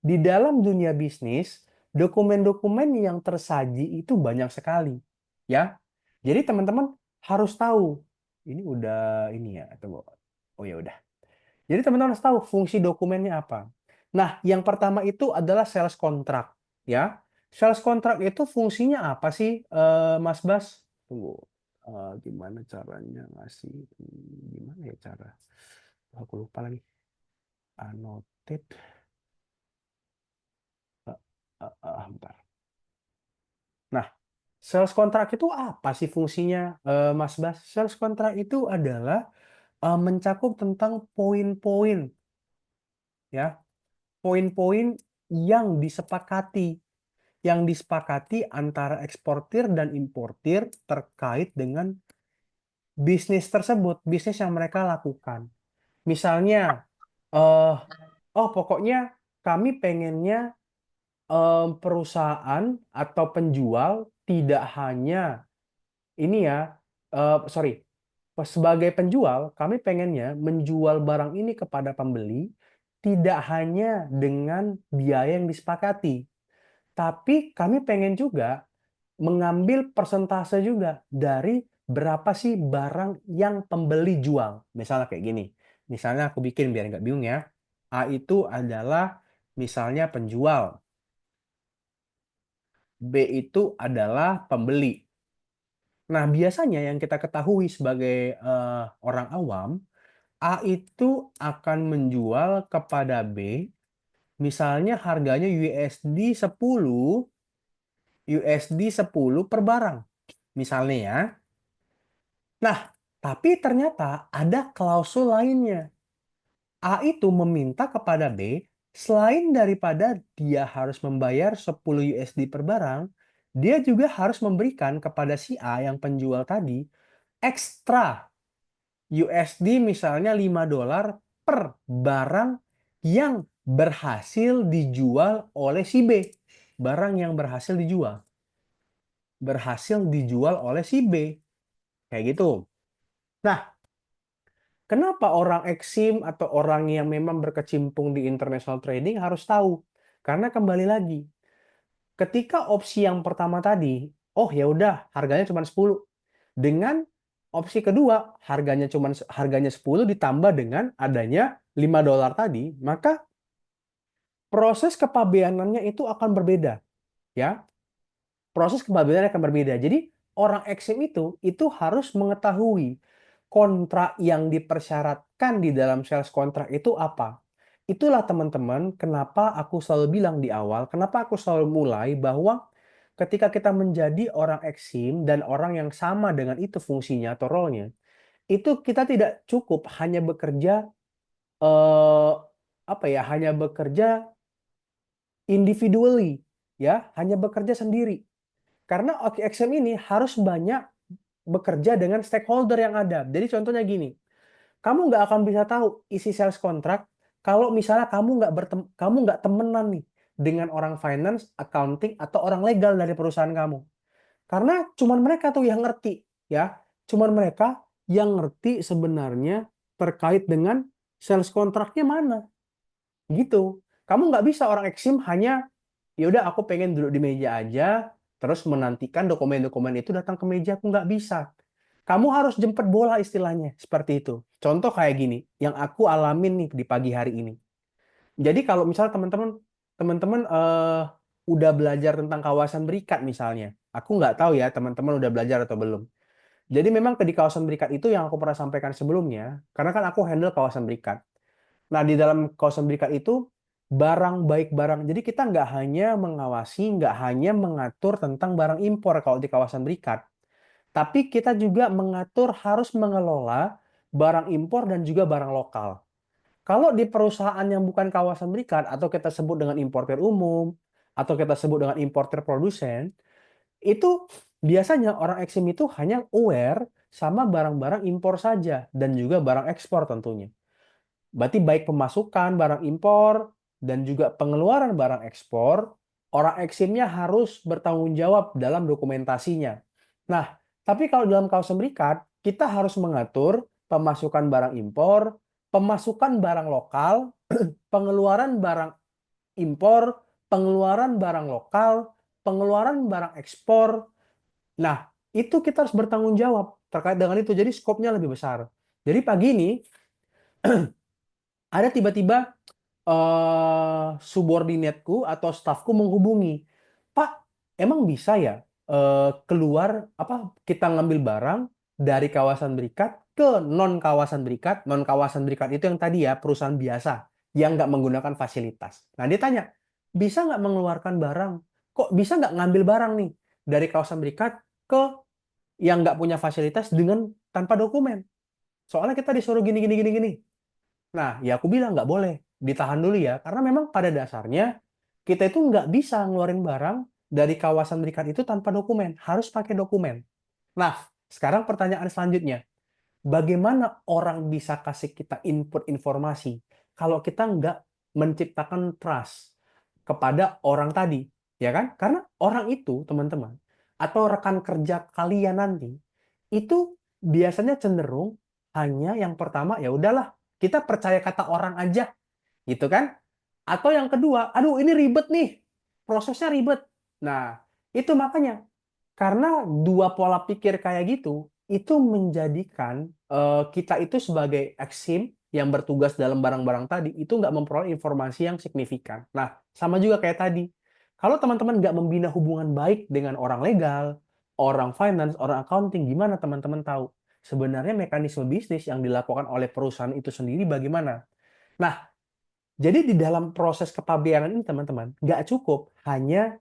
di dalam dunia bisnis, dokumen-dokumen yang tersaji itu banyak sekali, ya. Jadi teman-teman harus tahu. Ini udah ini ya, tunggu. Oh ya udah. Jadi teman-teman harus tahu fungsi dokumennya apa. Nah, yang pertama itu adalah sales contract, ya. Sales contract itu fungsinya apa sih, Mas Bas? Tunggu. Gimana caranya ngasih? Gimana ya cara? Aku lupa lagi. Annotate. Bentar. Nah, sales contract itu apa sih fungsinya, Mas Bas? Sales contract itu adalah mencakup tentang poin-poin, ya, poin-poin yang disepakati antara eksportir dan importir terkait dengan bisnis tersebut, bisnis yang mereka lakukan. Misalnya, eh, oh pokoknya kami pengennya perusahaan atau penjual tidak hanya ini ya, sorry, sebagai penjual kami pengennya menjual barang ini kepada pembeli tidak hanya dengan biaya yang disepakati, tapi kami pengen juga mengambil persentase juga dari berapa sih barang yang pembeli jual. Misalnya kayak gini. Misalnya aku bikin biar nggak bingung ya. A itu adalah misalnya penjual. B itu adalah pembeli. Nah, biasanya yang kita ketahui sebagai orang awam, A itu akan menjual kepada B, misalnya harganya USD 10 per barang. Misalnya ya. Nah, tapi ternyata ada klausul lainnya. A itu meminta kepada B, selain daripada dia harus membayar 10 USD per barang, dia juga harus memberikan kepada si A yang penjual tadi ekstra USD misalnya $5 per barang yang berhasil dijual oleh si B. Barang yang berhasil dijual. Berhasil dijual oleh si B. Kayak gitu. Nah, kenapa orang eksim atau orang yang memang berkecimpung di international trading harus tahu? Karena kembali lagi, ketika opsi yang pertama tadi, oh ya udah harganya cuma 10. Dengan opsi kedua, harganya 10 ditambah dengan adanya $5 tadi, maka proses kepabeanannya itu akan berbeda, ya. Proses kepabeanan akan berbeda. Jadi orang eksim itu harus mengetahui kontrak yang dipersyaratkan di dalam sales kontrak itu apa. Itulah teman-teman kenapa aku selalu bilang di awal, kenapa aku selalu mulai bahwa ketika kita menjadi orang eksim dan orang yang sama dengan itu fungsinya atau role-nya, itu kita tidak cukup hanya bekerja hanya bekerja individually, ya, hanya bekerja sendiri. Karena OKXM ini harus banyak bekerja dengan stakeholder yang ada. Jadi contohnya gini, kamu nggak akan bisa tahu isi sales kontrak kalau misalnya kamu nggak temenan nih dengan orang finance, accounting, atau orang legal dari perusahaan kamu. Karena cuman mereka tuh yang ngerti, ya. Cuman mereka yang ngerti sebenarnya terkait dengan sales kontraknya mana. Gitu. Kamu nggak bisa orang eksim hanya, ya udah aku pengen duduk di meja aja, terus menantikan dokumen-dokumen itu datang ke meja, aku nggak bisa. Kamu harus jemput bola istilahnya, seperti itu. Contoh kayak gini, yang aku alamin nih di pagi hari ini. Jadi kalau misalnya teman-teman udah belajar tentang kawasan berikat misalnya, aku nggak tahu ya teman-teman udah belajar atau belum. Jadi memang di kawasan berikat itu yang aku pernah sampaikan sebelumnya, karena kan aku handle kawasan berikat. Nah, di dalam kawasan berikat itu barang baik barang. Jadi kita nggak hanya mengawasi, nggak hanya mengatur tentang barang impor kalau di kawasan berikat. Tapi kita juga mengatur harus mengelola barang impor dan juga barang lokal. Kalau di perusahaan yang bukan kawasan berikat atau kita sebut dengan importer umum atau kita sebut dengan importer produsen, itu biasanya orang eksim itu hanya aware sama barang-barang impor saja dan juga barang ekspor tentunya. Berarti baik pemasukan barang impor dan juga pengeluaran barang ekspor, orang eksimnya harus bertanggung jawab dalam dokumentasinya. Nah, tapi kalau dalam kawasan berikat, kita harus mengatur pemasukan barang impor, pemasukan barang lokal, pengeluaran barang impor, pengeluaran barang lokal, pengeluaran barang ekspor. Nah, itu kita harus bertanggung jawab terkait dengan itu. Jadi skopnya lebih besar. Jadi pagi ini ada tiba-tiba subordinateku atau stafku menghubungi, Pak, emang bisa ya keluar apa kita ngambil barang dari kawasan berikat ke non kawasan berikat. Non kawasan berikat itu yang tadi ya perusahaan biasa yang nggak menggunakan fasilitas. Nah dia tanya, bisa nggak mengeluarkan barang? Kok bisa nggak ngambil barang nih dari kawasan berikat ke yang nggak punya fasilitas dengan tanpa dokumen? Soalnya kita disuruh gini gini gini gini. Nah, ya aku bilang nggak boleh, ditahan dulu ya, karena memang pada dasarnya kita itu nggak bisa ngeluarin barang dari kawasan berikat itu tanpa dokumen, harus pakai dokumen. Nah, sekarang pertanyaan selanjutnya, bagaimana orang bisa kasih kita input informasi kalau kita nggak menciptakan trust kepada orang tadi, ya kan? Karena orang itu, teman-teman, atau rekan kerja kalian nanti, itu biasanya cenderung hanya yang pertama, ya udahlah, kita percaya kata orang aja, gitu kan? Atau yang kedua, aduh ini ribet nih, prosesnya ribet. Nah, itu makanya karena dua pola pikir kayak gitu, itu menjadikan kita itu sebagai eksim yang bertugas dalam barang-barang tadi, itu nggak memperoleh informasi yang signifikan. Nah, sama juga kayak tadi. Kalau teman-teman nggak membina hubungan baik dengan orang legal, orang finance, orang accounting, gimana teman-teman tahu? Sebenarnya mekanisme bisnis yang dilakukan oleh perusahaan itu sendiri bagaimana? Nah, jadi di dalam proses kepabeanan ini teman-teman, nggak cukup hanya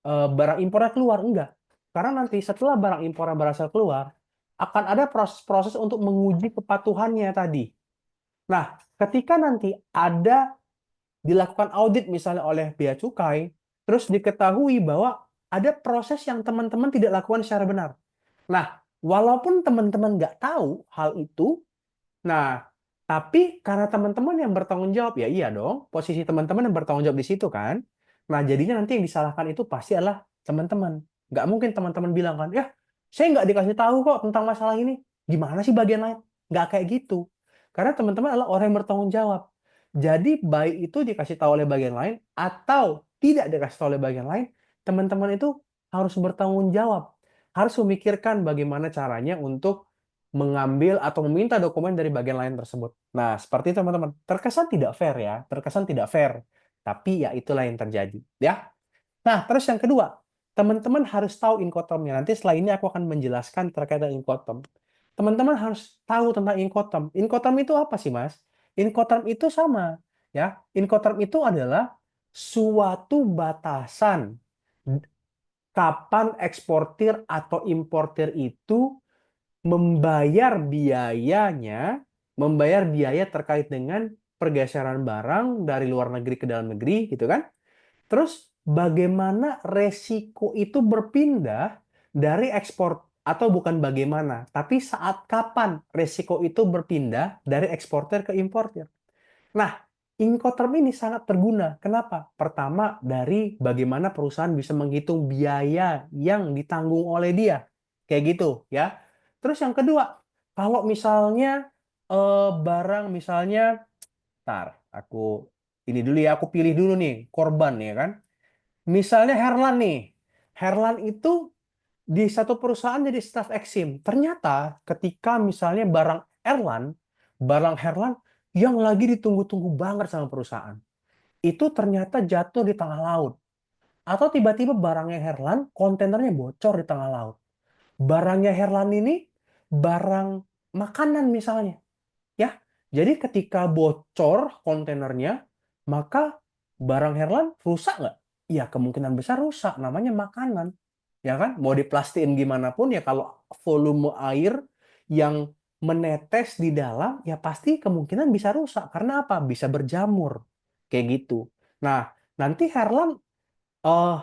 barang impornya keluar, enggak. Karena nanti setelah barang impornya berhasil keluar, akan ada proses-proses untuk menguji kepatuhannya tadi. Nah, ketika nanti ada dilakukan audit misalnya oleh bea cukai, terus diketahui bahwa ada proses yang teman-teman tidak lakukan secara benar. Nah, walaupun teman-teman nggak tahu hal itu, nah, tapi karena teman-teman yang bertanggung jawab, ya iya dong, posisi teman-teman yang bertanggung jawab di situ kan. Nah, jadinya nanti yang disalahkan itu pasti adalah teman-teman. Nggak mungkin teman-teman bilang kan, ya saya nggak dikasih tahu kok tentang masalah ini. Gimana sih bagian lain? Nggak kayak gitu. Karena teman-teman adalah orang yang bertanggung jawab. Jadi baik itu dikasih tahu oleh bagian lain atau tidak dikasih tahu oleh bagian lain, teman-teman itu harus bertanggung jawab. Harus memikirkan bagaimana caranya untuk mengambil atau meminta dokumen dari bagian lain tersebut. Nah, seperti itu teman-teman. Terkesan tidak fair ya, terkesan tidak fair. Tapi ya itulah yang terjadi, ya. Nah, terus yang kedua, teman-teman harus tahu Incoterm-nya. Nanti setelah ini aku akan menjelaskan terkait dengan Incoterm. Teman-teman harus tahu tentang Incoterm. Incoterm itu apa sih, Mas? Incoterm itu sama, ya. Incoterm itu adalah suatu batasan kapan eksportir atau importir itu membayar biaya terkait dengan pergeseran barang dari luar negeri ke dalam negeri, gitu kan? Terus bagaimana resiko itu berpindah dari ekspor atau bukan bagaimana, tapi saat kapan resiko itu berpindah dari eksportir ke importir. Nah, Incoterm ini sangat berguna. Kenapa? Pertama, dari bagaimana perusahaan bisa menghitung biaya yang ditanggung oleh dia. Kayak gitu, ya. Terus yang kedua, kalau misalnya barang misalnya, ntar aku ini dulu ya, aku pilih dulu nih korban ya kan. Misalnya Herlan nih. Herlan itu di satu perusahaan jadi staf eksim. Ternyata ketika misalnya barang Herlan yang lagi ditunggu-tunggu banget sama perusahaan, itu ternyata jatuh di tengah laut. Atau tiba-tiba barangnya Herlan, kontainernya bocor di tengah laut. Barangnya Herlan ini barang makanan misalnya. Ya, jadi ketika bocor kontainernya, maka barang Herlan rusak nggak? Ya kemungkinan besar rusak, namanya makanan. Ya kan? Mau diplastiin gimana pun ya kalau volume air yang menetes di dalam, ya pasti kemungkinan bisa rusak. Karena apa? Bisa berjamur. Kayak gitu. Nah, nanti Herlan eh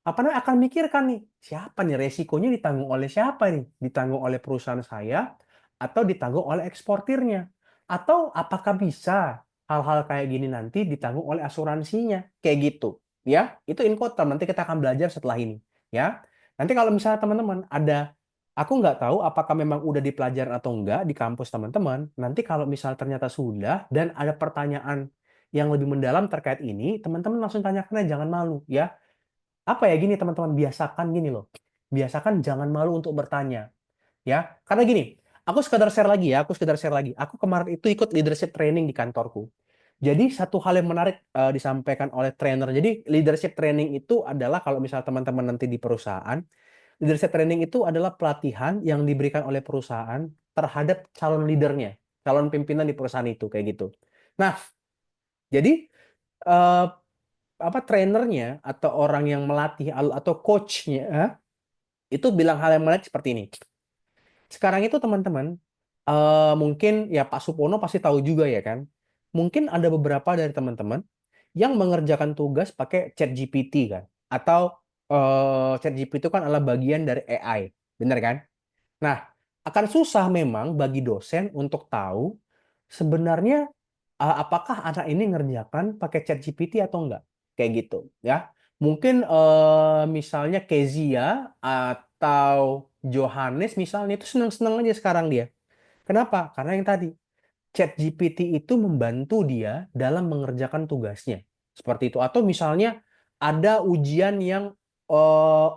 apa namanya akan mikirkan nih siapa nih resikonya ditanggung oleh siapa nih, ditanggung oleh perusahaan saya atau ditanggung oleh eksportirnya, atau apakah bisa hal-hal kayak gini nanti ditanggung oleh asuransinya kayak gitu, ya itu Incoterm nanti kita akan belajar setelah ini, ya. Nanti kalau misalnya teman-teman ada, aku nggak tahu apakah memang udah dipelajarin atau enggak di kampus teman-teman, nanti kalau misal ternyata sudah dan ada pertanyaan yang lebih mendalam terkait ini, teman-teman langsung tanyakan aja, jangan malu ya. Apa ya gini teman-teman, biasakan gini loh. Biasakan jangan malu untuk bertanya ya. Karena gini, aku sekedar share lagi ya, aku sekedar share lagi. Aku kemarin itu ikut leadership training di kantorku. Jadi satu hal yang menarik disampaikan oleh trainer. Jadi leadership training itu adalah kalau misalnya teman-teman nanti di perusahaan, leadership training itu adalah pelatihan yang diberikan oleh perusahaan terhadap calon leadernya, calon pimpinan di perusahaan itu kayak gitu. Nah, jadi eh, apa trainernya atau orang yang melatih atau coachnya itu bilang hal yang menarik seperti ini. Sekarang itu teman-teman, mungkin ya Pak Supono pasti tahu juga ya kan. Mungkin ada beberapa dari teman-teman yang mengerjakan tugas pakai ChatGPT kan. Atau ChatGPT itu kan adalah bagian dari AI, benar kan? Nah, akan susah memang bagi dosen untuk tahu sebenarnya apakah anak ini ngerjakan pakai ChatGPT atau enggak. Kayak gitu ya. Mungkin misalnya Kezia atau Johannes misalnya itu senang-senang aja sekarang dia. Kenapa? Karena yang tadi ChatGPT itu membantu dia dalam mengerjakan tugasnya. Seperti itu. Atau misalnya ada ujian yang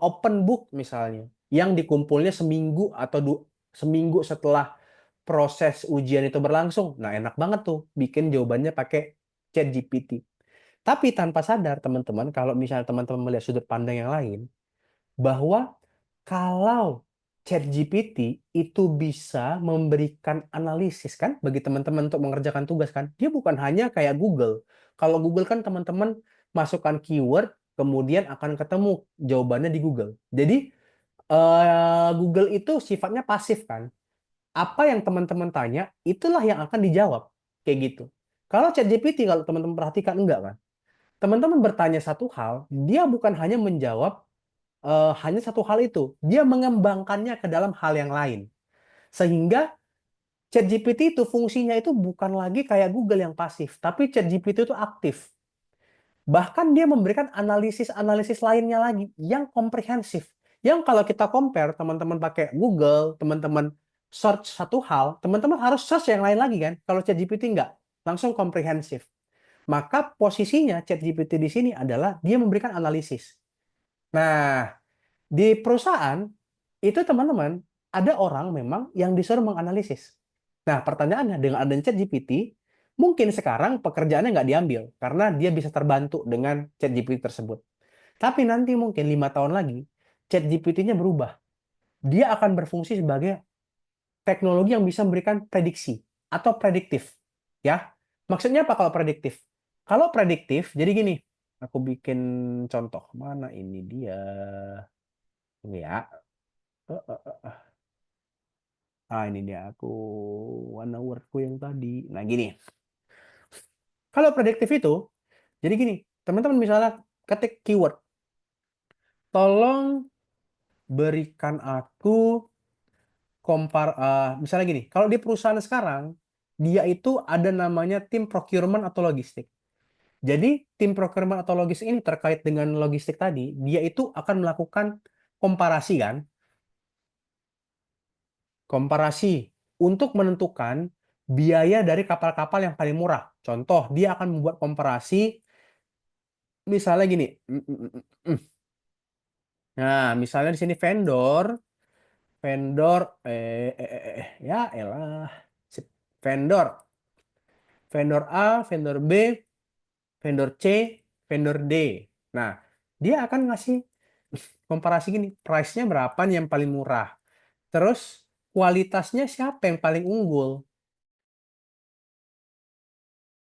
open book misalnya, yang dikumpulnya seminggu atau seminggu setelah proses ujian itu berlangsung. Nah, enak banget tuh bikin jawabannya pakai ChatGPT. Tapi tanpa sadar teman-teman, kalau misalnya teman-teman melihat sudut pandang yang lain, bahwa kalau ChatGPT itu bisa memberikan analisis kan bagi teman-teman untuk mengerjakan tugas kan, dia bukan hanya kayak Google. Kalau Google kan teman-teman masukkan keyword, kemudian akan ketemu jawabannya di Google. Jadi Google itu sifatnya pasif kan. Apa yang teman-teman tanya, itulah yang akan dijawab. Kayak gitu. Kalau ChatGPT, kalau teman-teman perhatikan, enggak kan? Teman-teman bertanya satu hal, dia bukan hanya menjawab hanya satu hal itu. Dia mengembangkannya ke dalam hal yang lain. Sehingga ChatGPT itu fungsinya itu bukan lagi kayak Google yang pasif, tapi ChatGPT itu aktif. Bahkan dia memberikan analisis-analisis lainnya lagi yang komprehensif. Yang kalau kita compare teman-teman pakai Google, teman-teman search satu hal, teman-teman harus search yang lain lagi kan. Kalau ChatGPT enggak, langsung komprehensif. Maka posisinya ChatGPT di sini adalah dia memberikan analisis. Nah, di perusahaan itu teman-teman ada orang memang yang disuruh menganalisis. Nah, pertanyaannya dengan adanya ChatGPT, mungkin sekarang pekerjaannya nggak diambil karena dia bisa terbantu dengan ChatGPT tersebut. Tapi nanti mungkin 5 tahun lagi, ChatGPT-nya berubah. Dia akan berfungsi sebagai teknologi yang bisa memberikan prediksi atau prediktif. Ya, maksudnya apa kalau prediktif? Kalau prediktif, jadi gini, aku bikin contoh. Mana ini dia? Ini ya. Eh, eh, eh. Ini dia aku one wordku yang tadi. Nah, gini. Kalau prediktif itu, jadi gini, teman-teman misalnya ketik keyword, tolong berikan aku misalnya gini, kalau di perusahaan sekarang, dia itu ada namanya tim procurement atau logistik. Jadi, tim procurement atau logistik ini terkait dengan logistik tadi, dia itu akan melakukan komparasi kan, komparasi untuk menentukan biaya dari kapal-kapal yang paling murah. Contoh, dia akan membuat komparasi misalnya gini. Nah, misalnya di sini vendor, vendor, ya elah, vendor, vendor A, vendor B, vendor C, vendor D. Nah, dia akan ngasih komparasi gini, price-nya berapa nih yang paling murah. Terus kualitasnya siapa yang paling unggul?